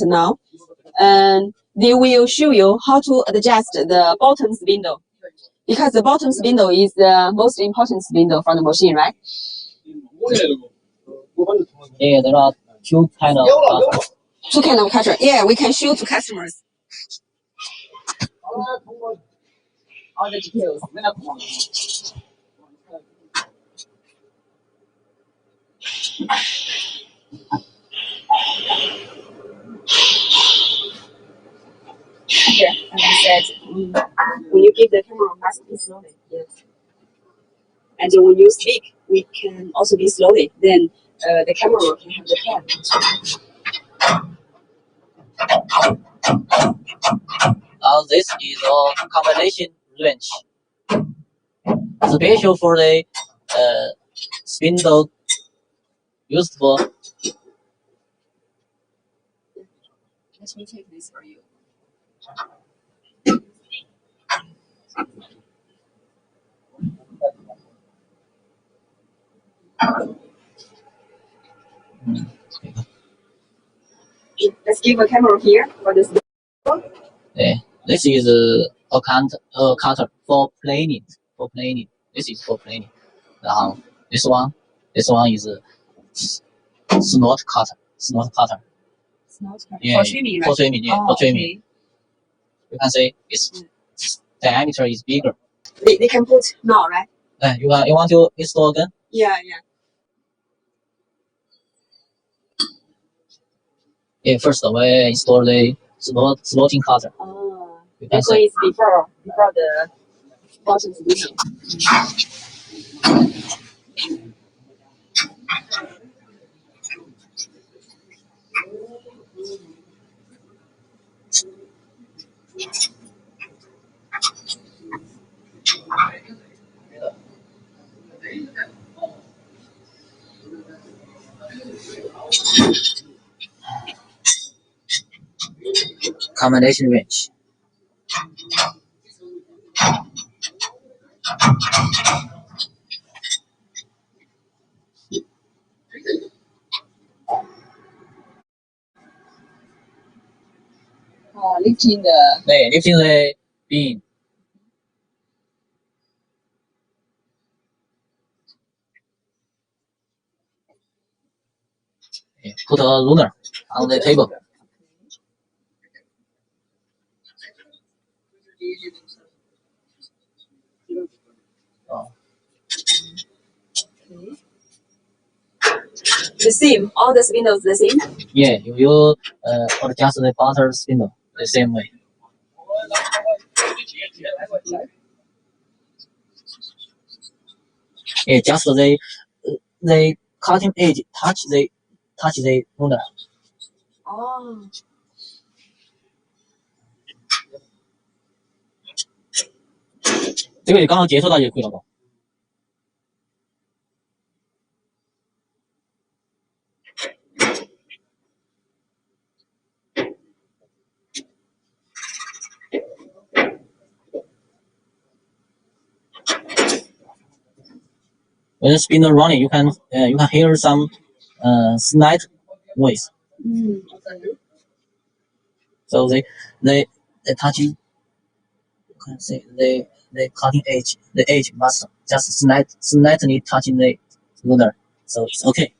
now, and they will show you how to adjust the bottom spindle, because the bottom spindle is the most important spindle from the machine, right? Yeah, there are two kind of cutters. Two kind of cutter. Yeah, we can show to customers. All the details. Here, as I said, when you give the camera, must be slowly. Yes. And when you speak, we can also be slowly. Then the camera can have the pen. Now this is a combination wrench, special for the spindle used for. Let me take this for you. Let's give a camera here for this. Yeah, this is a cutter for planing. For planing, this is for planing. This one is snort cutter. Snort cutter. Snort cutter. Yeah, for trimming, right? For trimming, yeah, for trimming. Okay. You can say its diameter is bigger. They can put now, right? You want to install again? Yeah. Yeah, first we install the slotting cutter. Oh, this one is before the bottom solution. Combination wrench. Lifting the beam. Yeah, put a ruler on the table. The same, all the spindles the same? Yeah, you adjust the butter spindle the same way. Yeah, just the cutting edge touch the ruler. Oh. 这个你刚刚接触到就可以了吧？ When the spindle running, you can hear some slight noise. Okay. So the touching, you can say the cutting edge, the edge must just slightly touching the ruler, so it's okay.